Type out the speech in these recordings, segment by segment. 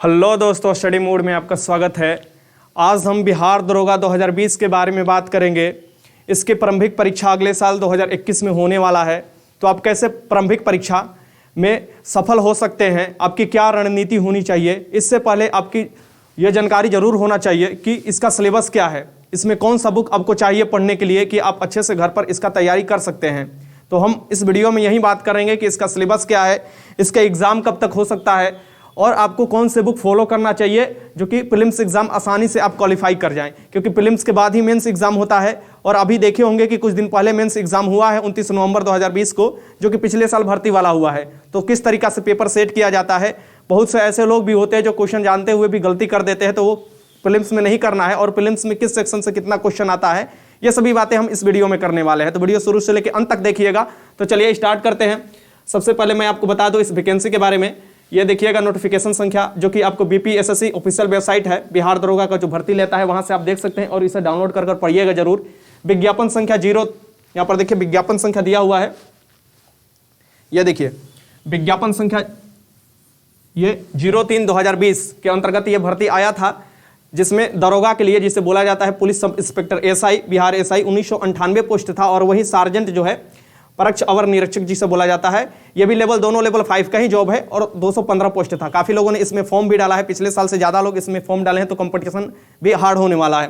Hello दोस्तों, study mode में आपका स्वागत है। आज हम बिहार दरोगा 2020 के बारे में बात करेंगे। इसकी प्रारंभिक परीक्षा अगले साल 2021 में होने वाला है। तो आप कैसे प्रारंभिक परीक्षा में सफल हो सकते हैं, आपकी क्या रणनीति होनी चाहिए, इससे पहले आपकी यह जानकारी जरूर होना चाहिए कि इसका सिलेबस क्या है, इसमें कौन सा बुक आपको चाहिए पढ़ने के लिए कि आप अच्छे से घर पर इसका तैयारी कर सकते हैं। तो हम इस वीडियो में यही बात करेंगे कि इसका सिलेबस क्या है, इसका एग्ज़ाम कब तक हो सकता है और आपको कौन से बुक फॉलो करना चाहिए जो कि प्रीलिम्स एग्जाम आसानी से आप क्वालिफाई कर जाएं, क्योंकि प्रीलिम्स के बाद ही मेंस एग्जाम होता है। और अभी देखे होंगे कि कुछ दिन पहले मेंस एग्जाम हुआ है 29 नवंबर 2020 को, जो कि पिछले साल भर्ती वाला हुआ है। तो किस तरीका से पेपर सेट किया जाता है, बहुत से ऐसे लोग भी होते हैं जो क्वेश्चन जानते हुए भी गलती कर देते हैं, तो वो प्रीलिम्स में नहीं करना है और प्रीलिम्स में किस सेक्शन से कितना क्वेश्चन आता है, ये सभी बातें हम इस वीडियो में करने वाले हैं। तो वीडियो शुरू से लेकर अंत तक देखिएगा। तो चलिए स्टार्ट करते हैं। सबसे पहले मैं आपको बता दूं इस वैकेंसी के बारे में। ये देखिएगा नोटिफिकेशन संख्या, जो कि आपको बीपीएसएससी ऑफिशियल वेबसाइट है, बिहार दरोगा का जो भर्ती लेता है वहां से आप देख सकते हैं और इसे डाउनलोड कर पढ़िएगा जरूर। विज्ञापन संख्या 0, यहाँ पर देखिए विज्ञापन संख्या दिया हुआ है, ये देखिए विज्ञापन संख्या ये 03/2020 के अंतर्गत ये भर्ती आया था, जिसमें दरोगा के लिए, जिसे बोला जाता है police sub inspector SI, Bihar SI 1998 post था। और वही सार्जेंट जो है परोक्ष अवर निरीक्षक जिसे बोला जाता है, यह भी दोनों लेवल 5 का ही जॉब है और 215 पोस्ट था। काफी लोगों ने इसमें फॉर्म भी डाला है, पिछले साल से ज्यादा लोग इसमें फॉर्म डाले हैं, तो कंपटीशन भी हार्ड होने वाला है।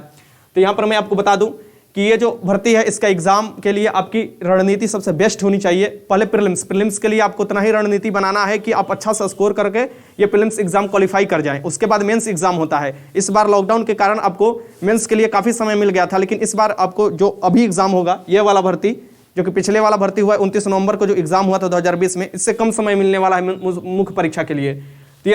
तो यहाँ पर मैं आपको बता दूं कि ये जो भर्ती है, इसका एग्जाम के लिए आपकी रणनीति सबसे बेस्ट होनी चाहिए। पहले प्रीलिम्स के लिए आपको उतना ही रणनीति बनाना है कि आप अच्छा सा स्कोर करके ये प्रीलिम्स एग्जाम क्वालिफाई कर जाएं। उसके बाद मेंस एग्जाम होता है। इस बार लॉकडाउन के कारण आपको मेंस के लिए काफी समय मिल गया था, लेकिन इस बार आपको जो अभी एग्जाम होगा, ये वाला भर्ती जो कि पिछले वाला भर्ती हुआ है 29 नवंबर को जो एग्जाम हुआ था 2020 में, इससे कम समय मिलने वाला है मुख्य परीक्षा के लिए। तो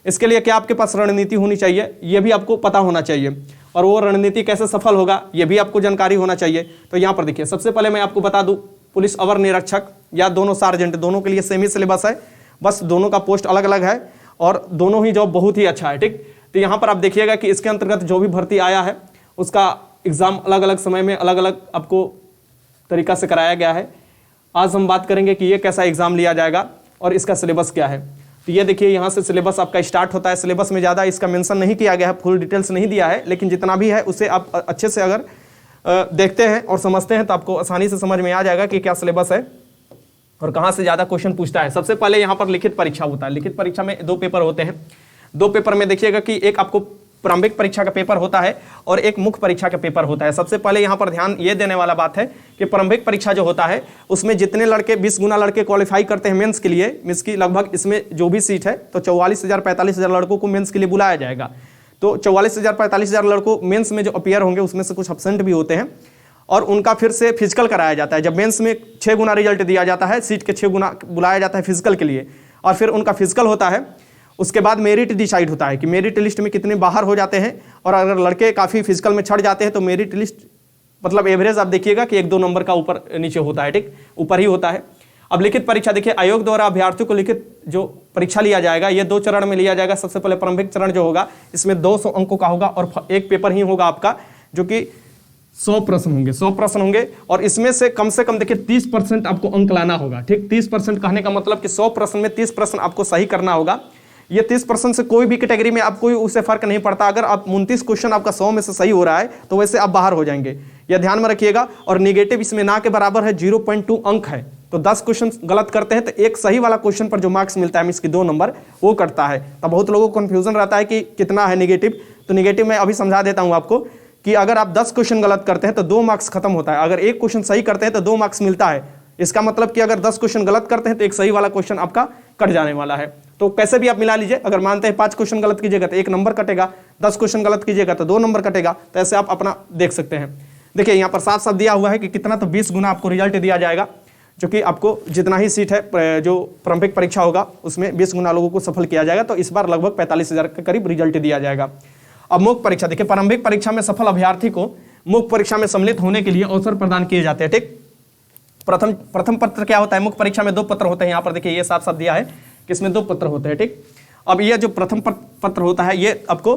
इसके लिए क्या आपके पास रणनीति होनी चाहिए, यह भी आपको पता होना चाहिए, और वो रणनीति कैसे सफल होगा यह भी आपको जानकारी होना चाहिए। तो यहाँ पर देखिए, सबसे पहले मैं आपको बता दूं, पुलिस अवर निरीक्षक या दोनों सार्जेंट, दोनों के लिए सेम ही सिलेबस है, बस दोनों का पोस्ट अलग अलग है और दोनों ही जॉब बहुत ही अच्छा है। ठीक, तो यहाँ पर आप देखिएगा कि इसके अंतर्गत जो भी भर्ती आया है उसका एग्जाम अलग अलग समय में अलग अलग आपको तरीका से कराया गया है। आज हम बात करेंगे कि ये कैसा एग्जाम लिया जाएगा और इसका सिलेबस क्या है। तो ये देखिए, यहाँ से सिलेबस आपका स्टार्ट होता है। सिलेबस में ज़्यादा इसका मेंशन नहीं किया गया है, फुल डिटेल्स नहीं दिया है, लेकिन जितना भी है उसे आप अच्छे से अगर देखते हैं और समझते हैं तो आपको आसानी से समझ में आ जाएगा कि क्या सिलेबस है और कहाँ से ज़्यादा क्वेश्चन पूछता है। सबसे पहले यहाँ पर लिखित परीक्षा होता है। लिखित परीक्षा में 2 पेपर होते हैं। 2 पेपर में देखिएगा कि एक आपको प्रारंभिक परीक्षा का पेपर होता है और एक मुख्य परीक्षा का पेपर होता है। सबसे पहले यहाँ पर ध्यान ये देने वाला बात है कि प्रारंभिक परीक्षा जो होता है उसमें जितने लड़के 20 गुना लड़के क्वालिफाई करते हैं मेंस के लिए, मींस की लगभग इसमें जो भी सीट है तो 44,000 45,000 लड़कों को मेंस के लिए बुलाया जाएगा। तो 44,000 45,000 लड़कों मेंस में जो अपियर होंगे उसमें से कुछ एब्सेंट भी होते हैं और उनका फिर से फिजिकल कराया जाता है। जब मेंस में 6 गुना रिजल्ट दिया जाता है, सीट के 6 गुना बुलाया जाता है फिजिकल के लिए, और फिर उनका फिजिकल होता है। उसके बाद मेरिट डिसाइड होता है कि मेरिट लिस्ट में कितने बाहर हो जाते हैं, और अगर लड़के काफ़ी फिजिकल में छड़ जाते हैं तो मेरिट लिस्ट मतलब एवरेज आप देखिएगा कि 1-2 नंबर का ऊपर नीचे होता है। ठीक, ऊपर ही होता है। अब लिखित परीक्षा देखिए, आयोग द्वारा अभ्यर्थियों को लिखित जो परीक्षा लिया जाएगा ये 2 चरण में लिया जाएगा। सबसे पहले प्रारंभिक चरण जो होगा इसमें 200 अंकों का होगा और एक पेपर ही होगा आपका, जो कि 100 प्रश्न होंगे और इसमें से कम देखिए 30% आपको अंक लाना होगा। ठीक, 30% कहने का मतलब कि 100 प्रश्न में 30 प्रश्न आपको सही करना होगा। ये 30% से कोई भी कैटेगरी में आप कोई उससे फर्क नहीं पड़ता। अगर आप 29 क्वेश्चन आपका 100 में से सही हो रहा है तो वैसे आप बाहर हो जाएंगे, यह ध्यान में रखिएगा। और निगेटिव इसमें ना के बराबर है, 0.2 अंक है। तो 10 क्वेश्चन गलत करते हैं तो एक सही वाला क्वेश्चन पर जो मार्क्स मिलता है इसकी 2 नंबर वो कटता है। तब बहुत लोगों को कंफ्यूजन रहता है कि कितना है निगेटिव। तो निगेटिव मैं अभी समझा देता हूं आपको कि अगर आप 10 क्वेश्चन गलत करते हैं तो 2 मार्क्स खत्म होता है। अगर एक क्वेश्चन सही करते हैं तो 2 मार्क्स मिलता है। इसका मतलब कि अगर 10 क्वेश्चन गलत करते हैं तो एक सही वाला क्वेश्चन आपका कट जाने वाला है। तो कैसे भी आप मिला लीजिए, अगर मानते हैं 5 क्वेश्चन गलत कीजिएगा तो 1 नंबर कटेगा, 10 क्वेश्चन गलत कीजिएगा तो 2 नंबर कटेगा। तो ऐसे आप अपना देख सकते हैं। देखिए यहाँ पर साफ साफ दिया हुआ है कि कितना, तो 20 गुना आपको रिजल्ट दिया जाएगा, जो कि आपको जितना ही सीट है जो प्रारंभिक परीक्षा होगा उसमें 20 गुना लोगों को सफल किया जाएगा। तो इस बार लगभग 45,000 के करीब रिजल्ट दिया जाएगा। अब मुख्य परीक्षा देखिए, प्रारंभिक परीक्षा में सफल अभ्यर्थी को मुख्य परीक्षा में सम्मिलित होने के लिए अवसर प्रदान किए जाते हैं। ठीक, प्रथम पत्र क्या होता है, मुख्य परीक्षा में 2 पत्र होते हैं। यहाँ पर देखिए ये साफ साफ दिया है कि इसमें 2 पत्र होते हैं। ठीक, अब ये जो प्रथम पत्र होता है ये आपको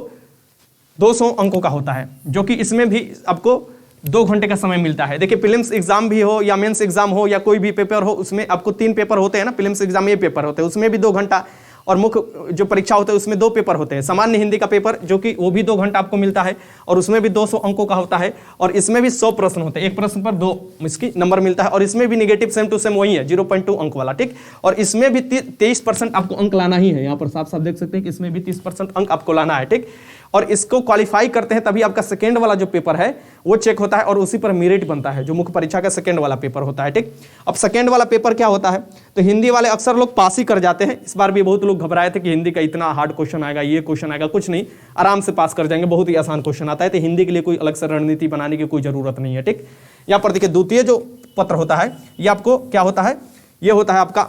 200 अंकों का होता है, जो कि इसमें भी आपको 2 घंटे का समय मिलता है। देखिए प्रीलिम्स एग्जाम भी हो या मेंस एग्जाम हो या कोई भी पेपर हो, उसमें आपको 3 पेपर होते हैं ना। प्रीलिम्स एग्जाम ये पेपर होते हैं, उसमें भी 2 घंटा और मुख्य जो परीक्षा होता है उसमें 2 पेपर होते हैं। सामान्य हिंदी का पेपर जो कि वो भी 2 घंटा आपको मिलता है और उसमें भी 200 अंकों का होता है और इसमें भी 100 प्रश्न होते हैं, एक प्रश्न पर 2 इसकी नंबर मिलता है और इसमें भी निगेटिव सेम टू सेम वही है 0.2 अंक वाला, ठीक। और इसमें भी 23% आपको अंक लाना ही है, यहाँ पर साफ साफ देख सकते हैं कि इसमें भी 30% अंक आपको लाना है, ठीक। और इसको क्वालिफाई करते हैं तभी आपका सेकेंड वाला जो पेपर है वो चेक होता है और उसी पर मेरिट बनता है, जो मुख्य परीक्षा का सेकेंड वाला पेपर होता है, ठीक। अब सेकेंड वाला पेपर क्या होता है, तो हिंदी वाले अक्सर लोग पास ही कर जाते हैं। इस बार भी बहुत लोग घबराए थे कि हिंदी का इतना हार्ड क्वेश्चन आएगा, ये क्वेश्चन आएगा, कुछ नहीं, आराम से पास कर जाएंगे, बहुत ही आसान क्वेश्चन आता है। तो हिंदी के लिए कोई अलग से रणनीति बनाने की कोई जरूरत नहीं है, ठीक। यहाँ पर देखिए द्वितीय जो पत्र होता है ये आपको क्या होता है, ये होता है आपका,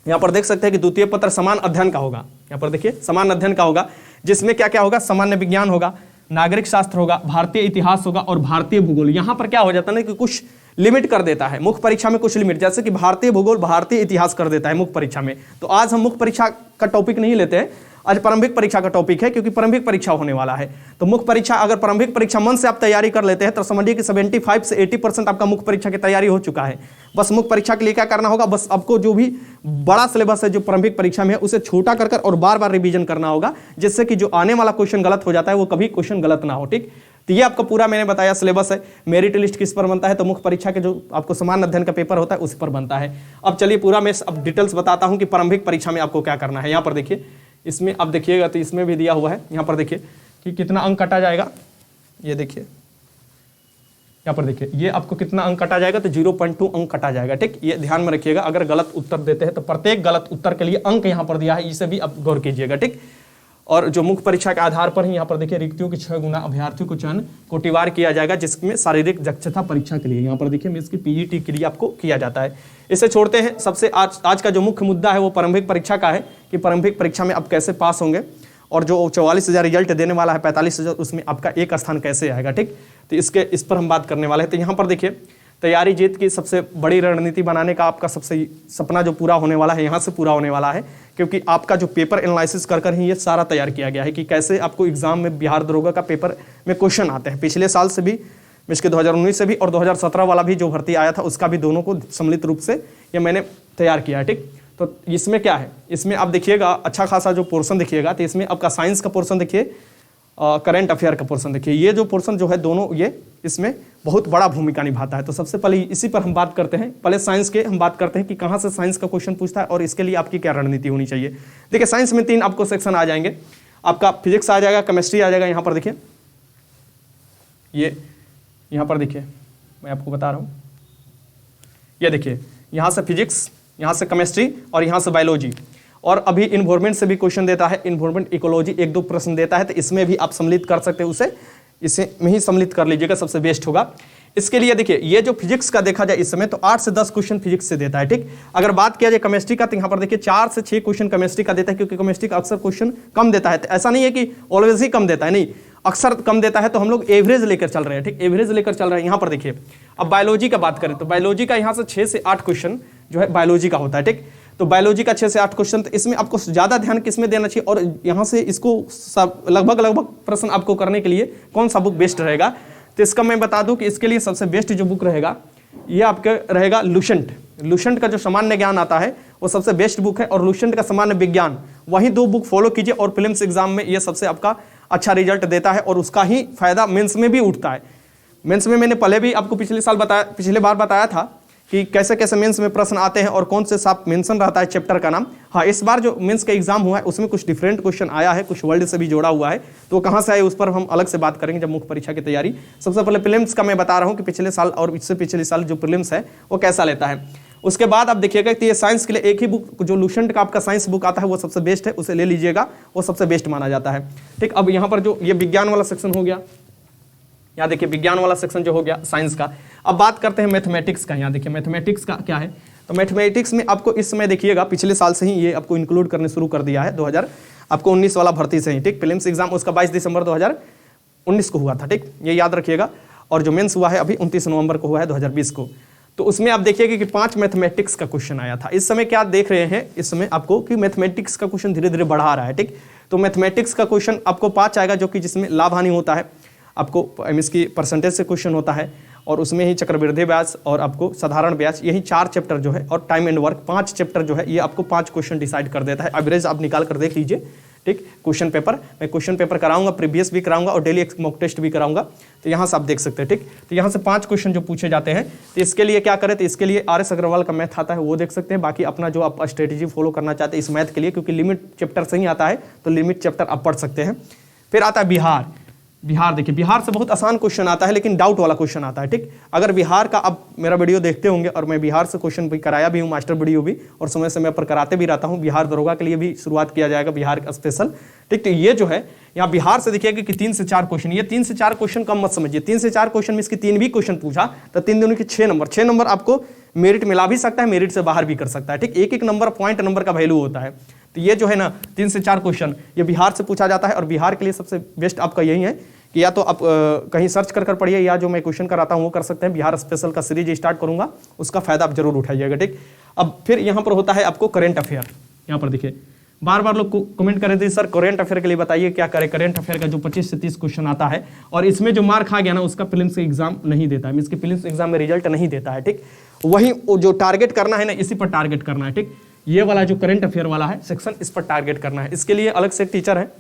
यहाँ पर देख सकते हैं कि द्वितीय पत्र समान अध्ययन का होगा। यहाँ पर देखिए समान अध्ययन का होगा, जिसमें क्या क्या होगा, सामान्य विज्ञान होगा, नागरिक शास्त्र होगा, भारतीय इतिहास होगा और भारतीय भूगोल। यहाँ पर क्या हो जाता है ना कि कुछ लिमिट कर देता है मुख्य परीक्षा में, कुछ लिमिट, जैसे कि भारतीय भूगोल, भारतीय इतिहास कर देता है मुख्य परीक्षा में। तो आज हम मुख्य परीक्षा का टॉपिक नहीं लेते हैं, आज प्रारंभिक परीक्षा का टॉपिक है, क्योंकि प्रारंभिक परीक्षा होने वाला है। तो मुख्य परीक्षा, अगर प्रारंभिक परीक्षा मन से आप तैयारी कर लेते हैं तो समझिए कि 75 से 80% आपका मुख्य परीक्षा की तैयारी हो चुका है। बस मुख्य परीक्षा के लिए क्या करना होगा, बस आपको जो भी बड़ा सिलेबस है जो प्रारंभिक परीक्षा में है उसे छोटा कर और बार बार रिवीजन करना होगा, जिससे कि जो आने वाला क्वेश्चन गलत हो जाता है वो कभी क्वेश्चन गलत ना हो, ठीक। तो ये आपका पूरा मैंने बताया सिलेबस है। मेरिट लिस्ट किस पर बनता है, तो मुख्य परीक्षा के जो आपको समान अध्ययन का पेपर होता है उस पर बनता है। अब चलिए पूरा मैं अब डिटेल्स बताता हूं कि प्रारंभिक परीक्षा में आपको क्या करना है। यहाँ पर देखिए, इसमें अब देखिएगा तो इसमें भी दिया हुआ है, यहाँ पर देखिए कि कितना अंक कटा जाएगा। ये देखिए यहाँ पर देखिए ये आपको कितना अंक कटा जाएगा, तो 0.2 अंक कटा जाएगा, ठीक। ये ध्यान में रखिएगा, अगर गलत उत्तर देते हैं तो प्रत्येक गलत उत्तर के लिए अंक यहाँ पर दिया है, इसे भी आप गौर कीजिएगा, ठीक। और जो मुख्य परीक्षा के आधार पर ही यहाँ पर देखिए रिक्तियों के 6 गुना अभ्यर्थियों को चयन कोटिवार किया जाएगा, जिसमें शारीरिक दक्षता परीक्षा के लिए यहाँ पर देखिए इसकी पीजीटी के लिए आपको किया जाता है। इसे छोड़ते हैं, सबसे आज का जो मुख्य मुद्दा है वो प्रारंभिक परीक्षा का है कि प्रारंभिक परीक्षा में आप कैसे पास होंगे और जो 44,000 रिजल्ट देने वाला है 45,000 उसमें आपका एक स्थान कैसे आएगा, ठीक। तो इस पर हम बात करने वाले हैं। तो यहाँ पर देखिए तैयारी जीत की सबसे बड़ी रणनीति बनाने का आपका सबसे सपना जो पूरा होने वाला है यहाँ से पूरा होने वाला है, क्योंकि आपका जो पेपर एनालिसिस कर ही ये सारा तैयार किया गया है कि कैसे आपको एग्जाम में बिहार दरोगा का पेपर में क्वेश्चन आते हैं। पिछले साल से भी, इसके 2019 से भी और 2017 वाला भी जो भर्ती आया था उसका भी दोनों को सम्मिलित रूप से ये मैंने तैयार किया है, ठीक। तो इसमें क्या है, इसमें आप देखिएगा अच्छा खासा जो पोर्शन देखिएगा, तो इसमें आपका साइंस का पोर्शन देखिए, करंट अफेयर का पोर्शन देखिए, ये जो पोर्शन जो है दोनों ये इसमें बहुत बड़ा भूमिका निभाता है। तो सबसे पहले इसी पर हम बात करते हैं। पहले साइंस के हम बात करते हैं कि कहाँ से साइंस का क्वेश्चन पूछता है और इसके लिए आपकी क्या रणनीति होनी चाहिए। देखिए साइंस में 3 आपको सेक्शन आ जाएंगे, आपका फिजिक्स आ जाएगा, केमिस्ट्री आ जाएगा। यहाँ पर देखिए ये यहाँ पर देखिए मैं आपको बता रहा हूँ, ये देखिए यहाँ से फिजिक्स, यहाँ से केमिस्ट्री और यहाँ से बायोलॉजी, और अभी इन्वायरमेंट से भी क्वेश्चन देता है, इन्वायरमेंट इकोलॉजी 1-2 प्रश्न देता है, तो इसमें भी आप सम्मिलित कर सकते हैं, उसे इसे में ही सम्मिलित कर लीजिएगा, सबसे बेस्ट होगा। इसके लिए देखिए ये जो फिजिक्स का देखा जाए इस समय तो 8 से 10 क्वेश्चन फिजिक्स से देता है, ठीक। अगर बात किया जाए केमिस्ट्री का तो यहाँ पर देखिए 4 से 6 क्वेश्चन केमिस्ट्री का देता है, क्योंकि केमिस्ट्री का अक्सर क्वेश्चन कम देता है। तो ऐसा नहीं है कि ऑलवेज ही कम देता है, नहीं, अक्सर कम देता है, तो हम लोग एवरेज लेकर चल रहे हैं, ठीक, एवरेज लेकर चल रहे हैं। यहाँ पर देखिए अब बायोलॉजी का बात करें तो बायोलॉजी का यहाँ से 6 से 8 क्वेश्चन जो है बायोलॉजी का होता है, ठीक। तो बायोलॉजी का 6 से 8 क्वेश्चन, तो इसमें आपको ज़्यादा ध्यान किसमें देना चाहिए और यहाँ से इसको लगभग प्रश्न आपको करने के लिए कौन सा बुक बेस्ट रहेगा, तो इसका मैं बता दूं कि इसके लिए सबसे बेस्ट जो बुक रहेगा ये आपका रहेगा लुसेंट का जो सामान्य ज्ञान आता है वो सबसे बेस्ट बुक है, और लुसेंट का सामान्य विज्ञान, वही 2 बुक फॉलो कीजिए और प्रीलिम्स एग्जाम में ये सबसे आपका अच्छा रिजल्ट देता है और उसका ही फायदा मेंस में भी उठता है। मेंस में मैंने पहले भी आपको पिछले बार बताया था कि कैसे कैसे मेंस में प्रश्न आते हैं और कौन से साफ मेंशन रहता है चैप्टर का नाम। हाँ, इस बार जो मेंस का एग्जाम हुआ है उसमें कुछ डिफरेंट क्वेश्चन आया है, कुछ वर्ल्ड से भी जोड़ा हुआ है, तो कहाँ से आए उस पर हम अलग से बात करेंगे जब मुख्य परीक्षा की तैयारी। सबसे पहले प्रीलिम्स का मैं बता रहा हूँ कि पिछले साल और इससे पिछले साल जो प्रीलिम्स है वो कैसा लेता है। उसके बाद आप देखिएगा कि ये साइंस के लिए एक ही बुक जो लुसेंट का आपका साइंस बुक आता है वो सबसे बेस्ट है, उसे ले लीजिएगा, वो सबसे बेस्ट माना जाता है, ठीक। अब यहाँ पर जो ये विज्ञान वाला सेक्शन हो गया, यहाँ देखिए विज्ञान वाला सेक्शन जो हो गया साइंस का। अब बात करते हैं मैथमेटिक्स का। यहाँ देखिए मैथमेटिक्स का क्या है, तो मैथमेटिक्स में आपको इस समय देखिएगा पिछले साल से ही ये आपको इंक्लूड करने शुरू कर दिया है, 2019 वाला भर्ती से ही, ठीक। प्रीलिम्स एग्जाम उसका 22 दिसंबर 2019 को हुआ था, ठीक, ये याद रखिएगा। और जो मेंस हुआ है अभी 29 नवंबर को हुआ है 2020 को। तो उसमें आप देखिएगा कि 5 मैथमेटिक्स का क्वेश्चन आया था। इस समय क्या देख रहे हैं इस समय आपको कि मैथमेटिक्स का क्वेश्चन धीरे धीरे बढ़ा रहा है, ठीक। तो मैथमेटिक्स का क्वेश्चन आपको 5 आएगा, जो कि जिसमें लाभ हानि होता है, आपको इसकी परसेंटेज से क्वेश्चन होता है, और उसमें ही चक्रवृद्धि ब्याज और आपको साधारण ब्याज, यही 4 चैप्टर जो है, और टाइम एंड वर्क 5 चैप्टर जो है, ये आपको 5 क्वेश्चन डिसाइड कर देता है। एवरेज आप निकाल कर देख लीजिए, ठीक। क्वेश्चन पेपर, मैं क्वेश्चन पेपर कराऊंगा, प्रीवियस भी कराऊंगा और डेली एक मॉक टेस्ट भी कराऊंगा, तो यहाँ से आप देख सकते हैं, ठीक। तो यहाँ से 5 क्वेश्चन जो पूछे जाते हैं, तो इसके लिए क्या करें, तो इसके लिए RS अग्रवाल का मैथ आता है, वो देख सकते हैं। बाकी अपना जो आप स्ट्रेटेजी फॉलो करना चाहते हैं इस मैथ के लिए, क्योंकि लिमिट चैप्टर से ही आता है, तो लिमिट चैप्टर आप पढ़ सकते हैं। फिर आता है बिहार। बिहार देखिए, बिहार से बहुत आसान क्वेश्चन आता है, लेकिन डाउट वाला क्वेश्चन आता है, ठीक। अगर बिहार का आप मेरा वीडियो देखते होंगे, और मैं बिहार से क्वेश्चन भी कराया भी हूँ, मास्टर वीडियो भी, और समय समय पर कराते भी रहता हूँ। बिहार दरोगा के लिए भी शुरुआत किया जाएगा, बिहार का स्पेशल, ठीक। तो ये जो है यहाँ बिहार से देखिएगा कि 3 से 4 क्वेश्चन, ये 3 से 4 क्वेश्चन कम मत समझिए। 3 से 4 क्वेश्चन में इसके 3 भी क्वेश्चन पूछा तो 3 दूनी के 6 नंबर, 6 नंबर आपको मेरिट मिला भी सकता है, मेरिट से बाहर भी कर सकता है, ठीक। एक एक नंबर पॉइंट नंबर का वैल्यू होता है। तो ये जो है ना 3 से 4 क्वेश्चन ये बिहार से पूछा जाता है, और बिहार के लिए सबसे बेस्ट आपका यही है कि या तो आप कहीं सर्च कर पढ़िए, या जो मैं क्वेश्चन कराता हूँ वो कर सकते हैं। बिहार स्पेशल का सीरीज स्टार्ट करूंगा, उसका फायदा आप जरूर उठाइएगा, ठीक। अब फिर यहाँ पर होता है आपको करेंट अफेयर। यहाँ पर देखिए बार बार लोग कमेंट कर रहे थे, सर करेंट अफेयर के लिए बताइए क्या करें। करेंट अफेयर का जो 25 से 30 क्वेश्चन आता है, और इसमें जो मार्क आ गया ना, उसका प्रीलिम्स एग्जाम नहीं देता है, इसके प्रीलिम्स एग्जाम में रिजल्ट नहीं देता है, ठीक। वही जो टारगेट करना है ना, इसी पर टारगेट करना है, ठीक। ये वाला जो करंट अफेयर वाला है सेक्शन, इस पर टारगेट करना है। इसके लिए अलग से टीचर है,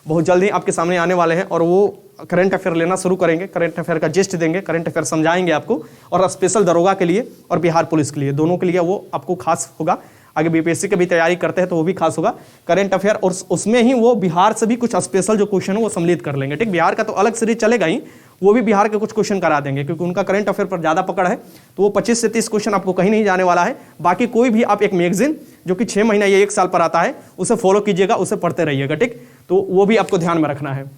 बहुत जल्दी आपके सामने आने वाले हैं, और वो करंट अफेयर लेना शुरू करेंगे, करंट अफेयर का जिस्ट देंगे, करंट अफेयर समझाएंगे आपको, और स्पेशल दरोगा के लिए और बिहार पुलिस के लिए, दोनों के लिए वो आपको खास होगा। आगे बीपीएससी की भी तैयारी करते हैं तो वो भी खास होगा करंट अफेयर, और उसमें ही वो बिहार से भी कुछ स्पेशल जो क्वेश्चन है वो सम्मिलित कर लेंगे, ठीक। बिहार का तो अलग सीरीज चलेगा ही, वो भी बिहार के कुछ क्वेश्चन करा देंगे, क्योंकि उनका करंट अफेयर पर ज़्यादा पकड़ है। तो वो 25 से 30 क्वेश्चन आपको कहीं नहीं जाने वाला है। बाकी कोई भी आप एक मैगजीन जो कि 6 महीना या 1 साल पर आता है, उसे फॉलो कीजिएगा, उसे पढ़ते रहिएगा, ठीक। तो वो भी आपको ध्यान में रखना है।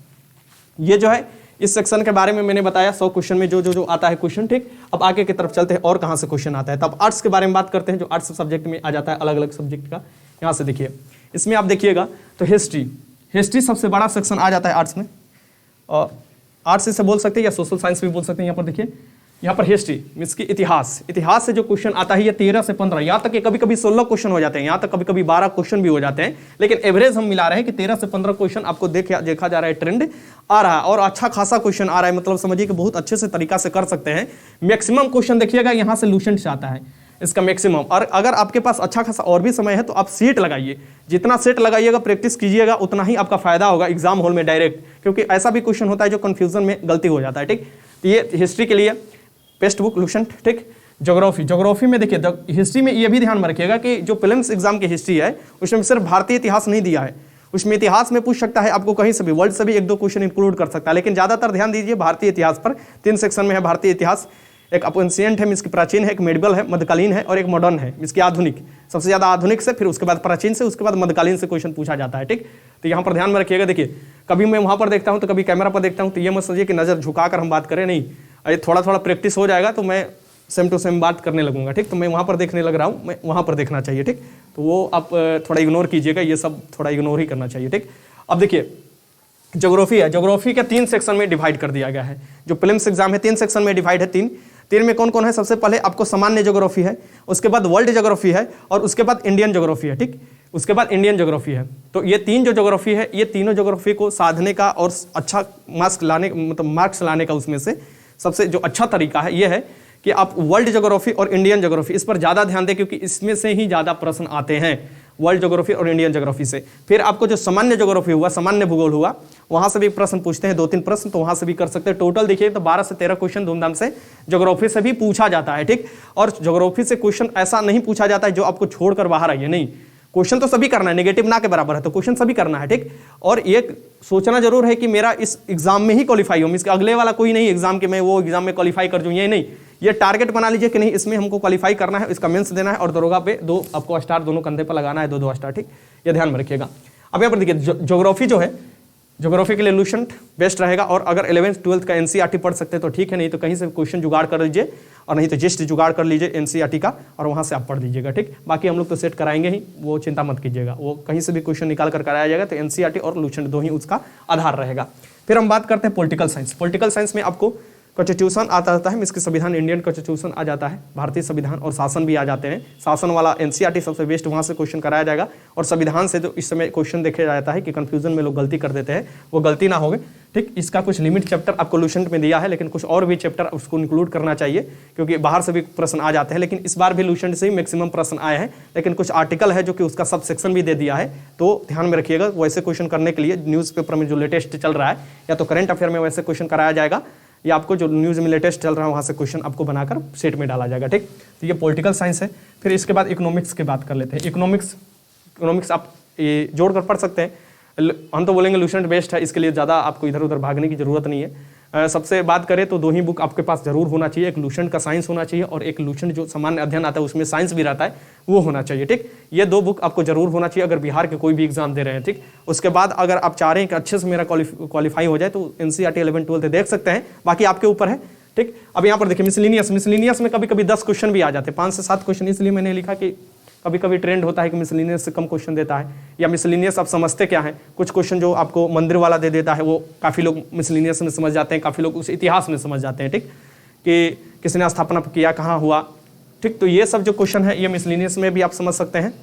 ये जो है इस सेक्शन के बारे में मैंने बताया, 100 क्वेश्चन में जो आता है क्वेश्चन, ठीक। अब आगे की तरफ चलते हैं और कहाँ से क्वेश्चन आता है। तब आर्ट्स के बारे में बात करते हैं, जो आर्ट्स सब्जेक्ट में आ जाता है, अलग अलग सब्जेक्ट का। यहाँ से देखिए, इसमें आप देखिएगा तो हिस्ट्री सबसे बड़ा सेक्शन आ जाता है आर्ट्स में, और आर्ट्स से बोल सकते हैं या सोशल साइंस भी बोल सकते हैं। यहाँ पर देखिए, यहाँ पर हिस्ट्री मीन्स की इतिहास से जो क्वेश्चन आता है ये 13 से 15, यहाँ तक कि कभी कभी 16 क्वेश्चन हो जाते हैं, यहाँ तक कभी कभी 12 क्वेश्चन भी हो जाते हैं, लेकिन एवरेज हम मिला रहे हैं कि 13 से 15 क्वेश्चन आपको देखा जा रहा है, ट्रेंड आ रहा है, और अच्छा खासा क्वेश्चन आ रहा है, मतलब समझिए कि बहुत अच्छे से तरीका से कर सकते हैं। मैक्सिमम क्वेश्चन देखिएगा यहाँ से लूसेंट से आता है, इसका मैक्सिमम। और अगर आपके पास अच्छा खासा और भी समय है तो आप सेट लगाइए, जितना सेट लगाइएगा, प्रैक्टिस कीजिएगा, उतना ही आपका फायदा होगा एग्जाम हॉल में डायरेक्ट, क्योंकि ऐसा भी क्वेश्चन होता है जो कंफ्यूजन में गलती हो जाता है, ठीक। ये हिस्ट्री के लिए बेस्ट बुक लूसेंट, ठीक। ज्योग्राफी में देखिए, हिस्ट्री में ये भी ध्यान में रखिएगा कि जो प्रीलिम्स एग्जाम की हिस्ट्री है उसमें सिर्फ भारतीय इतिहास नहीं दिया है, उसमें इतिहास में पूछ सकता है आपको कहीं से भी, वर्ल्ड से भी 1-2 क्वेश्चन इंक्लूड कर सकता है, लेकिन ज्यादातर ध्यान दीजिए भारतीय इतिहास पर। 3 सेक्शन में है भारतीय इतिहास, एक एंशिएंट है इसकी प्राचीन है, एक मेडिवल है मध्यकालीन है, और एक मॉडर्न है इसकी आधुनिक। सबसे ज्यादा आधुनिक से, फिर उसके बाद प्राचीन से, उसके बाद मध्यकालीन से क्वेश्चन पूछा जाता है, ठीक। तो यहाँ पर ध्यान में रखिएगा। देखिए, कभी मैं वहाँ पर देखता हूँ तो कभी कैमरा पर देखता हूँ, तो ये मत समझिए कि नजर झुकाकर हम बात करें, नहीं। ये थोड़ा थोड़ा प्रैक्टिस हो जाएगा तो मैं सेम टू सेम बात करने लगूंगा, ठीक। तो मैं वहाँ पर देखने लग रहा हूँ, मैं वहाँ पर देखना चाहिए, ठीक। तो वो आप थोड़ा इग्नोर कीजिएगा, ये सब थोड़ा इग्नोर ही करना चाहिए, ठीक। अब देखिए, ज्योग्राफी है, ज्योग्राफी के 3 सेक्शन में डिवाइड कर दिया गया है। जो प्रीलिम्स एग्जाम है 3 सेक्शन में डिवाइड है। 3 में कौन कौन है? सबसे पहले आपको सामान्य ज्योग्राफी है, उसके बाद वर्ल्ड ज्योग्राफी है, और उसके बाद इंडियन ज्योग्राफी है, ठीक। उसके बाद इंडियन ज्योग्राफी है। तो ये 3 जो ज्योग्राफी है, ये तीनों ज्योग्राफी को साधने का और अच्छा मार्क्स लाने का उसमें से सबसे जो अच्छा तरीका है ये है कि आप वर्ल्ड ज्योग्राफी और इंडियन ज्योग्राफी इस पर ज़्यादा ध्यान दें, क्योंकि इसमें से ही ज़्यादा प्रश्न आते हैं, वर्ल्ड ज्योग्राफी और इंडियन ज्योग्राफी से। फिर आपको जो सामान्य ज्योग्राफी हुआ, सामान्य भूगोल हुआ, वहाँ से भी प्रश्न पूछते हैं, 2-3 प्रश्न, तो वहाँ से भी कर सकते हैं। टोटल देखिए तो 12 से 13 क्वेश्चन धूमधाम से ज्योग्राफी से भी पूछा जाता है, ठीक। और ज्योग्राफी से क्वेश्चन ऐसा नहीं पूछा जाता है जो आपको छोड़कर बाहर आइए, नहीं। क्वेश्चन तो सभी करना है, नेगेटिव ना के बराबर है, तो क्वेश्चन सभी करना है, ठीक। और एक सोचना जरूर है कि मेरा इस एग्जाम में ही क्वालिफाई हो, इसके अगले वाला कोई नहीं एग्जाम के मैं वो एग्जाम में क्वालिफाई कर दूं, ये नहीं। ये टारगेट बना लीजिए कि नहीं, इसमें हमको क्वालिफाई करना है, इसका मेंस देना है, और दरोगा पे 2 आपको स्टार दोनों कंधे पर लगाना है, 2-2 स्टार, ठीक। ये ध्यान में रखिएगा। अब यहाँ पर देखिए, ज्योग्राफी जो है, ज्योग्राफी के लिए लूसेंट बेस्ट रहेगा, और अगर 11th-12th का एनसीईआरटी पढ़ सकते हैं तो ठीक है, नहीं तो कहीं से क्वेश्चन जुगाड़ कर लीजिए, और नहीं तो जस्ट जुगाड़ कर लीजिए एनसीईआरटी का, और वहाँ से आप पढ़ लीजिएगा, ठीक। बाकी हम लोग तो सेट कराएंगे ही, वो चिंता मत कीजिएगा, वो कहीं से भी क्वेश्चन निकाल कर कराया जाएगा, तो एनसीईआरटी और लूसेंट 2 ही उसका आधार रहेगा। फिर हम बात करते हैं पॉलिटिकल साइंस। पॉलिटिकल साइंस में आपको कॉन्स्टिट्यूशन आता है, इसके संविधान इंडियन कॉन्स्टिट्यूशन आ जाता है, भारतीय संविधान और शासन भी आ जाते हैं। शासन वाला एनसीईआरटी सबसे बेस्ट, वहाँ से क्वेश्चन कराया जाएगा, और संविधान से जो इस समय क्वेश्चन देखा जाता है कि कंफ्यूजन में लोग गलती कर देते हैं, वो गलती ना होगे, ठीक। इसका कुछ लिमिट चैप्टर आपको लूसेंट में दिया है, लेकिन कुछ और भी चैप्टर उसको इंक्लूड करना चाहिए, क्योंकि बाहर से भी प्रश्न आ जाते हैं। लेकिन इस बार भी लूसेंट से ही मैक्सिमम प्रश्न आए हैं, लेकिन कुछ आर्टिकल है जो कि उसका सब सेक्शन भी दे दिया है, तो ध्यान में रखिएगा। वैसे क्वेश्चन करने के लिए न्यूज़पेपर में जो लेटेस्ट चल रहा है, या तो करंट अफेयर में वैसे क्वेश्चन कराया जाएगा, या आपको जो न्यूज़ में लेटेस्ट चल रहा है वहाँ से क्वेश्चन आपको बनाकर सेट में डाला जाएगा। ठीक, तो ये पॉलिटिकल साइंस है। फिर इसके बाद इकोनॉमिक्स की बात कर लेते हैं। इकोनॉमिक्स आप ये जोड़ कर पढ़ सकते हैं। हम तो बोलेंगे लूसेंट बेस्ट है, इसके लिए ज़्यादा आपको इधर उधर भागने की जरूरत नहीं है। सबसे बात करें तो 2 ही बुक आपके पास जरूर होना चाहिए, एक लूसेंट का साइंस होना चाहिए और एक लूसेंट जो सामान्य अध्ययन आता है उसमें साइंस भी रहता है, वो होना चाहिए। ठीक, ये 2 बुक आपको जरूर होना चाहिए अगर बिहार के कोई भी एग्जाम दे रहे हैं। ठीक, उसके बाद अगर आप चाह रहे हैं कि अच्छे से मेरा क्वालिफाई हो जाए तो NCERT 11th 12th देख सकते हैं, बाकी आपके ऊपर है। ठीक, अब यहाँ पर देखिए मिसलिनियस में कभी कभी 10 क्वेश्चन भी आ जाते हैं, 5 से 7 क्वेश्चन, इसलिए मैंने लिखा कि कभी कभी ट्रेंड होता है कि मिसलिनियस से कम क्वेश्चन देता है, या मिसलिनियस आप समझते क्या है। कुछ क्वेश्चन जो आपको मंदिर वाला दे देता है वो काफ़ी लोग मिसलिनियस में समझ जाते हैं, काफ़ी लोग उस इतिहास में समझ जाते हैं। ठीक, कि किसने स्थापना किया, कहाँ हुआ। ठीक, तो ये सब जो क्वेश्चन है ये मिसलिनियस में भी आप समझ सकते हैं,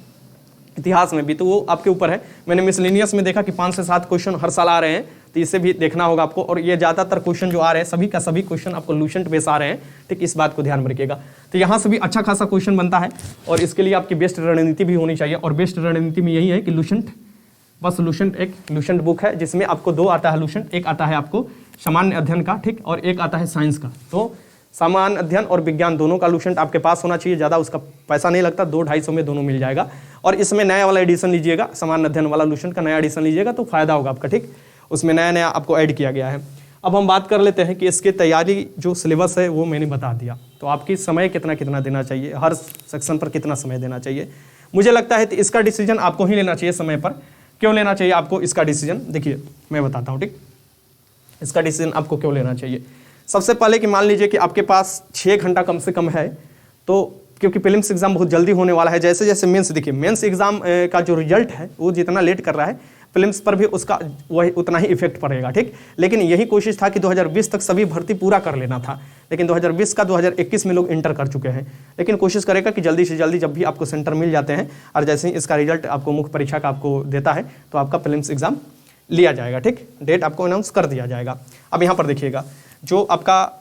इतिहास में भी, तो वो आपके ऊपर है। मैंने मिसलिनियस में देखा कि 5 से 7 क्वेश्चन हर साल आ रहे हैं, तो इसे भी देखना होगा आपको। और ये ज़्यादातर क्वेश्चन जो आ रहे हैं सभी का सभी क्वेश्चन आपको लूसेंट बेस आ रहे हैं। ठीक, इस बात को ध्यान में रखिएगा। तो यहाँ से भी अच्छा खासा क्वेश्चन बनता है, और इसके लिए आपकी बेस्ट रणनीति भी होनी चाहिए। और बेस्ट रणनीति में यही है कि लूसेंट एक लूसेंट बुक है जिसमें आपको 2 आता है लूसेंट, एक आता है आपको सामान्य अध्ययन का, ठीक, और एक आता है साइंस का। तो सामान्य अध्ययन और विज्ञान दोनों का लूसेंट आपके पास होना चाहिए, ज़्यादा उसका पैसा नहीं लगता, 200-250 में दोनों मिल जाएगा। और इसमें नया वाला एडिशन लीजिएगा, सामान्य अध्ययन वाला लूसेंट का नया एडिशन लीजिएगा तो फायदा होगा आपका। ठीक, उसमें नया आपको ऐड किया गया है। अब हम बात कर लेते हैं कि इसके तैयारी जो सिलेबस है वो मैंने बता दिया, तो आपकी समय कितना देना चाहिए, हर सेक्शन पर कितना समय देना चाहिए। मुझे लगता है कि इसका डिसीजन आपको ही लेना चाहिए समय पर। क्यों लेना चाहिए आपको इसका डिसीजन, देखिए मैं बताता हूँ। ठीक, इसका डिसीजन आपको क्यों लेना चाहिए। सबसे पहले कि मान लीजिए कि आपके पास 6 घंटा कम से कम है, तो क्योंकि प्रीलिम्स एग्जाम बहुत जल्दी होने वाला है, जैसे जैसे मेंस, देखिए मेंस एग्जाम का जो रिजल्ट है वो जितना लेट कर रहा है, प्रीलिम्स पर भी उसका वही उतना ही इफेक्ट पड़ेगा। ठीक, लेकिन यही कोशिश था कि 2020 तक सभी भर्ती पूरा कर लेना था, लेकिन 2020 का 2021 में लोग इंटर कर चुके हैं। लेकिन कोशिश करेगा कि जल्दी से जल्दी जब भी आपको सेंटर मिल जाते हैं और जैसे ही इसका रिजल्ट आपको मुख्य परीक्षा का आपको देता है तो आपका प्रीलिम्स एग्जाम लिया जाएगा। ठीक, डेट आपको अनाउंस कर दिया जाएगा। अब यहाँ पर देखिएगा, जो आपका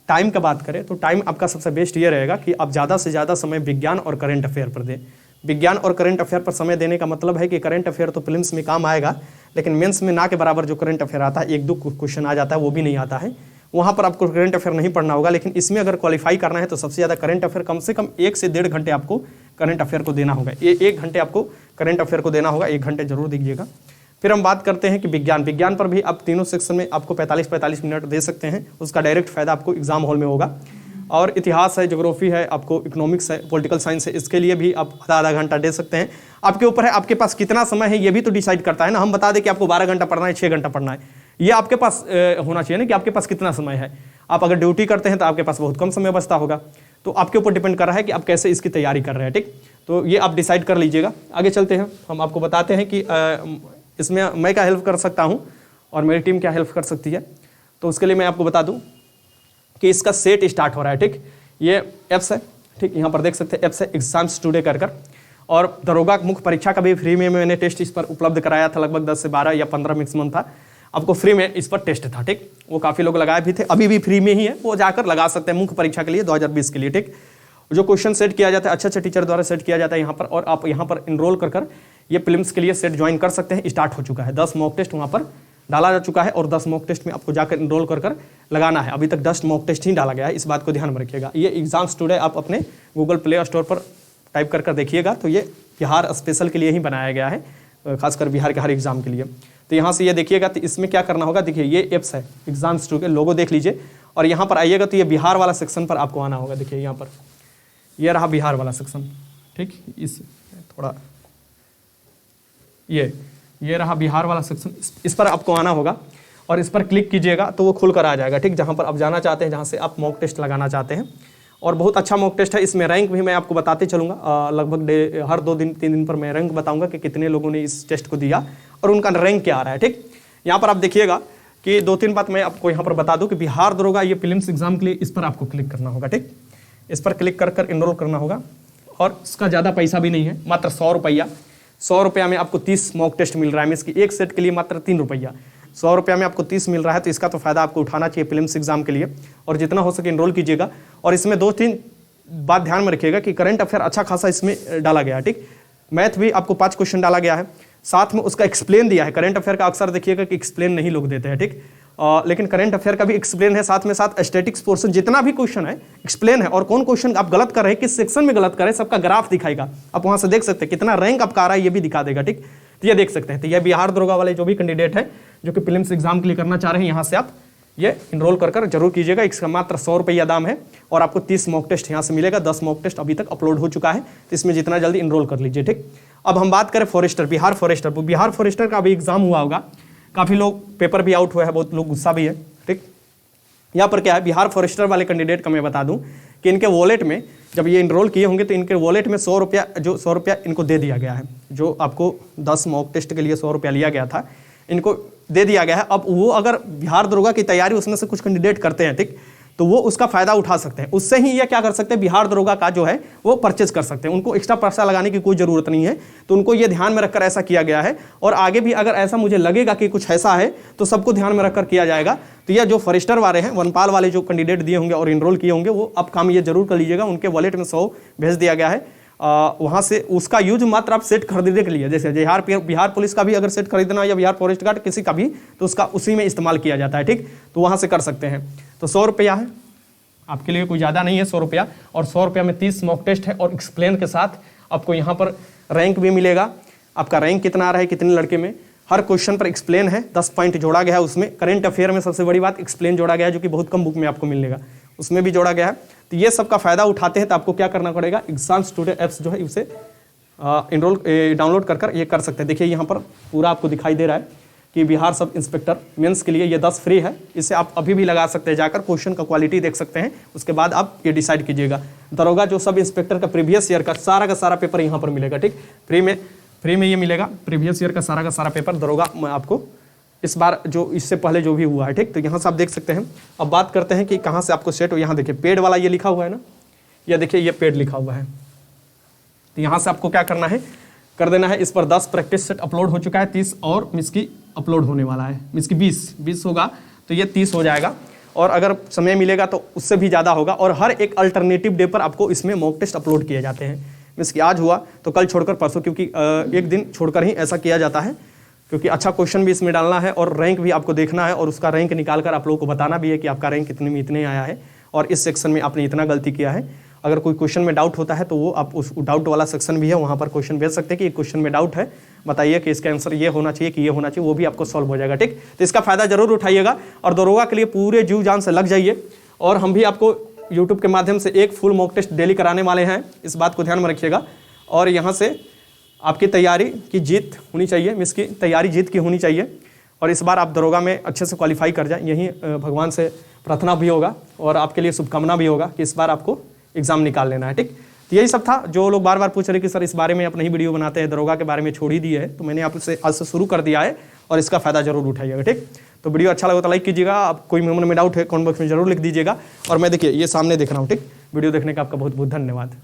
टाइम का बात करें तो टाइम आपका सबसे बेस्ट ये रहेगा कि आप ज़्यादा से ज़्यादा समय विज्ञान और करंट अफेयर पर दें। विज्ञान और करंट अफेयर पर समय देने का मतलब है कि करंट अफेयर तो प्रीलिम्स में काम आएगा, लेकिन मेंस में ना के बराबर जो करंट अफेयर आता है, 1-2 क्वेश्चन आ जाता है, वो भी नहीं आता है, वहाँ पर आपको करंट अफेयर नहीं पढ़ना होगा। लेकिन इसमें अगर क्वालिफाई करना है तो सबसे ज़्यादा करंट अफेयर कम से कम 1 से 1.5 घंटे आपको करंट अफेयर को देना होगा। 1 घंटे आपको करंट अफेयर को देना होगा, 1 घंटे जरूर दीजिएगा। फिर हम बात करते हैं कि विज्ञान पर भी आप तीनों सेक्शन में आपको 45-45 मिनट दे सकते हैं, उसका डायरेक्ट फायदा आपको एग्जाम हॉल में होगा। और इतिहास है, ज्योग्राफी है, आपको इकोनॉमिक्स है, पॉलिटिकल साइंस है, इसके लिए भी आप आधा घंटा दे सकते हैं। आपके ऊपर है, आपके पास कितना समय है ये भी तो डिसाइड करता है ना। हम बता दें कि आपको 12 घंटा पढ़ना है, 6 घंटा पढ़ना है, ये आपके पास होना चाहिए ना कि आपके पास कितना समय है। आप अगर ड्यूटी करते हैं तो आपके पास बहुत कम समय बचता होगा, तो आपके ऊपर डिपेंड कर रहा है कि आप कैसे इसकी तैयारी कर रहे हैं। ठीक, तो ये आप डिसाइड कर लीजिएगा। आगे चलते हैं, हम आपको बताते हैं कि इसमें मैं क्या हेल्प कर सकता हूं और मेरी टीम क्या हेल्प कर सकती है। तो उसके लिए मैं आपको बता दूं कि इसका सेट स्टार्ट हो रहा है। ठीक, ये एप्स है, ठीक, यहाँ पर देख सकते हैं एप्स है एग्जाम्स टुडे कर। और दरोगा मुख्य परीक्षा का भी फ्री में मैंने टेस्ट इस पर उपलब्ध कराया था, लगभग 10 से 12 या 15 मैक्सिमम था, आपको फ्री में इस पर टेस्ट था। ठीक, वो काफ़ी लोग लगाए भी थे, अभी भी फ्री में ही है, वो जाकर लगा सकते हैं मुख्य परीक्षा के लिए 2020 के लिए। ठीक, जो क्वेश्चन सेट किया जाता है अच्छे टीचर द्वारा सेट किया जाता है यहाँ पर, और आप यहाँ पर इनरोल कर ये प्रीलिम्स के लिए सेट ज्वाइन कर सकते हैं। स्टार्ट हो चुका है, 10 मॉक टेस्ट वहाँ पर डाला जा चुका है, और 10 मॉक टेस्ट में आपको जाकर इनरोल कर लगाना है। अभी तक 10 मॉक टेस्ट ही डाला गया है, इस बात को ध्यान में रखिएगा। ये एग्जाम्स टुडे आप अपने गूगल प्ले स्टोर पर टाइप कर देखिएगा, तो ये बिहार स्पेशल के लिए ही बनाया गया है, खासकर बिहार के हर एग्जाम के लिए। तो यहाँ से ये देखिएगा, तो इसमें क्या करना होगा, देखिए ये एप्स है एग्जाम्स टुडे, लोगो देख लीजिए, और यहाँ पर आइएगा तो ये बिहार वाला सेक्शन पर आपको आना होगा। देखिए यहाँ पर ये रहा बिहार वाला सेक्शन। ठीक, इस थोड़ा ये रहा बिहार वाला सेक्शन, इस पर आपको आना होगा और इस पर क्लिक कीजिएगा तो वो खुल कर आ जाएगा। ठीक, जहाँ पर आप जाना चाहते हैं, जहाँ से आप मॉक टेस्ट लगाना चाहते हैं, और बहुत अच्छा मॉक टेस्ट है। इसमें रैंक भी मैं आपको बताते चलूँगा, लगभग हर 2-3 दिन पर मैं रैंक बताऊँगा कि कितने लोगों ने इस टेस्ट को दिया और उनका रैंक क्या आ रहा है। ठीक, यहाँ पर आप देखिएगा कि 2-3 बात मैं आपको यहाँ पर बता दूँ कि बिहार दरोगा ये प्रीलिम्स एग्जाम के लिए इस पर आपको क्लिक करना होगा। ठीक, इस पर क्लिक कर इनरोल करना होगा, और इसका ज़्यादा पैसा भी नहीं है, मात्र 100 रुपया। 100 रुपया में आपको 30 मॉक टेस्ट मिल रहा है। इसकी एक सेट के लिए मात्र 3 रुपया। 100 रुपया में आपको 30 मिल रहा है, तो इसका तो फायदा आपको उठाना चाहिए प्रीलिम्स एग्जाम के लिए, और जितना हो सके इनरोल कीजिएगा। और इसमें 2-3 बात ध्यान में रखिएगा कि करंट अफेयर अच्छा खासा इसमें डाला गया है, ठीक। मैथ भी आपको 5 क्वेश्चन डाला गया है, साथ में उसका एक्सप्लेन दिया है। करंट अफेयर का अक्सर देखिएगा कि एक्सप्लेन नहीं लोग देते हैं, ठीक। लेकिन करंट अफेयर का भी एक्सप्लेन है, साथ में साथ स्टैटिक्स पोर्शन जितना भी क्वेश्चन है एक्सप्लेन है, और कौन क्वेश्चन आप गलत कर रहे हैं, किस सेक्शन में गलत कर रहे हैं, सबका ग्राफ दिखाएगा। आप वहां से देख सकते हैं कितना रैंक आपका आ रहा है, ये भी दिखा देगा, ठीक। तो ये देख सकते हैं। तो ये बिहार दरोगा वाले जो भी कैंडिडेट है जो कि प्रीलिम्स एग्जाम के लिए करना चाह रहे हैं, यहाँ से आप ये इनरोल कर जरूर कीजिएगा। इसका मात्र 100 रुपया दाम है, और आपको 30 मॉक टेस्ट यहाँ से मिलेगा। 10 मॉक टेस्ट अभी तक अपलोड हो चुका है, तो इसमें जितना जल्दी इनरोल कर लीजिए, ठीक। अब हम बात करें forester, Bihar forester. Bihar forester का अभी एग्जाम हुआ होगा, काफ़ी लोग पेपर भी आउट हुआ है, बहुत लोग गुस्सा भी है, ठीक। यहाँ पर क्या है, बिहार फॉरेस्टर वाले कैंडिडेट का मैं बता दूं कि इनके वॉलेट में जब ये इनरोल किए होंगे तो इनके वॉलेट में 100 रुपया, जो 100 रुपया इनको दे दिया गया है, जो आपको 10 मॉक टेस्ट के लिए 100 रुपया लिया गया था, इनको दे दिया गया है। अब वो अगर बिहार दरोगा की तैयारी उसमें से कुछ कैंडिडेट करते हैं, ठीक, तो वो उसका फायदा उठा सकते हैं, उससे ही ये क्या कर सकते हैं, बिहार दरोगा का जो है वो परचेज कर सकते हैं। उनको एक्स्ट्रा पैसा लगाने की कोई जरूरत नहीं है, तो उनको ये ध्यान में रखकर ऐसा किया गया है। और आगे भी अगर ऐसा मुझे लगेगा कि कुछ ऐसा है तो सबको ध्यान में रखकर किया जाएगा। तो यह जो फॉरेस्टर वाले हैं, वनपाल वाले जो कैंडिडेट दिए होंगे और इनरोल किए होंगे, वो अब काम ये जरूर कर लीजिएगा। उनके वॉलेट में 100 भेज दिया गया है, वहाँ से उसका यूज मात्र आप सेट खरीदने के लिए, जैसे बिहार पुलिस का भी अगर सेट खरीदना या बिहार फॉरेस्ट गार्ड किसी का भी, तो उसका उसी में इस्तेमाल किया जाता है, ठीक। तो वहाँ से कर सकते हैं। तो 100 रुपया है आपके लिए, कोई ज़्यादा नहीं है 100 रुपया, और 100 रुपया में 30 मॉक टेस्ट है, और एक्सप्लेन के साथ आपको यहाँ पर रैंक भी मिलेगा। आपका रैंक कितना आ रहा है, कितने लड़के में, हर क्वेश्चन पर एक्सप्लेन है, 10 पॉइंट जोड़ा गया है उसमें। करंट अफेयर में सबसे बड़ी बात एक्सप्लेन जोड़ा गया है, जो कि बहुत कम बुक में आपको मिलेगा, उसमें भी जोड़ा गया है। तो ये सब का फायदा उठाते हैं तो आपको क्या करना पड़ेगा, एग्जाम्स टुडे ऐप्स जो है उसे इनरोल डाउनलोड कर ये कर सकते हैं। देखिए यहाँ पर पूरा आपको दिखाई दे रहा है कि बिहार सब इंस्पेक्टर मेंस के लिए ये 10 फ्री है, इसे आप अभी भी लगा सकते हैं, जाकर क्वेश्चन का क्वालिटी देख सकते हैं, उसके बाद आप ये डिसाइड कीजिएगा। दरोगा जो सब इंस्पेक्टर का प्रीवियस ईयर का सारा पेपर यहाँ पर मिलेगा, ठीक। फ्री में ये मिलेगा, प्रीवियस ईयर का सारा पेपर दरोगा आपको इस बार जो इससे पहले जो भी हुआ है, ठीक। तो यहाँ से आप देख सकते हैं। अब बात करते हैं कि कहाँ से आपको सेट हो। यहाँ देखिए पेड वाला ये लिखा हुआ है ना, ये देखिए ये पेड लिखा हुआ है। तो यहाँ से आपको क्या करना है, कर देना है। इस पर 10 प्रैक्टिस सेट अपलोड हो चुका है, 30 और मिस की अपलोड होने वाला है। मिस की 20 होगा तो ये 30 हो जाएगा, और अगर समय मिलेगा तो उससे भी ज़्यादा होगा। और हर एक अल्टरनेटिव डे पर आपको इसमें मॉक टेस्ट अपलोड किए जाते हैं। मिस की आज हुआ तो कल छोड़कर परसों, क्योंकि एक दिन छोड़कर ही ऐसा किया जाता है, क्योंकि अच्छा क्वेश्चन भी इसमें डालना है और रैंक भी आपको देखना है, और उसका रैंक निकाल कर आप लोगों को बताना भी है कि आपका रैंक कितने में इतने आया है, और इस सेक्शन में आपने इतना गलती किया है। अगर कोई क्वेश्चन में डाउट होता है तो वो आप उस डाउट वाला सेक्शन भी है, वहाँ पर क्वेश्चन भेज सकते हैं कि क्वेश्चन में डाउट है, बताइए कि इसका आंसर ये होना चाहिए कि ये होना चाहिए, वो भी आपको सॉल्व हो जाएगा, ठीक। तो इसका फायदा जरूर उठाइएगा, और दरोगा के लिए पूरे जीव जान से लग जाइए। और हम भी आपको यूट्यूब के माध्यम से एक फुल मॉक टेस्ट डेली कराने वाले हैं, इस बात को ध्यान में रखिएगा। और यहाँ से आपकी तैयारी की जीत होनी चाहिए, मिस की तैयारी जीत की होनी चाहिए, और इस बार आप दरोगा में अच्छे से क्वालिफाई कर जाएं, यही भगवान से प्रार्थना भी होगा और आपके लिए शुभकामना भी होगा कि इस बार आपको एग्जाम निकाल लेना है, ठीक। तो यही सब था। जो लोग बार बार पूछ रहे कि सर इस बारे में आप नहीं वीडियो बनाते हैं, दरोगा के बारे में छोड़ ही दिए है, तो मैंने आपसे आज से शुरू कर दिया है, और इसका फायदा जरूर उठाइएगा, ठीक। तो वीडियो अच्छा लगा तो लाइक कीजिएगा, आप कोई मन में डाउट है कमेंट बॉक्स में जरूर लिख दीजिएगा, और मैं देखिए ये सामने देख रहा हूँ, ठीक। वीडियो देखने का आपका बहुत बहुत धन्यवाद।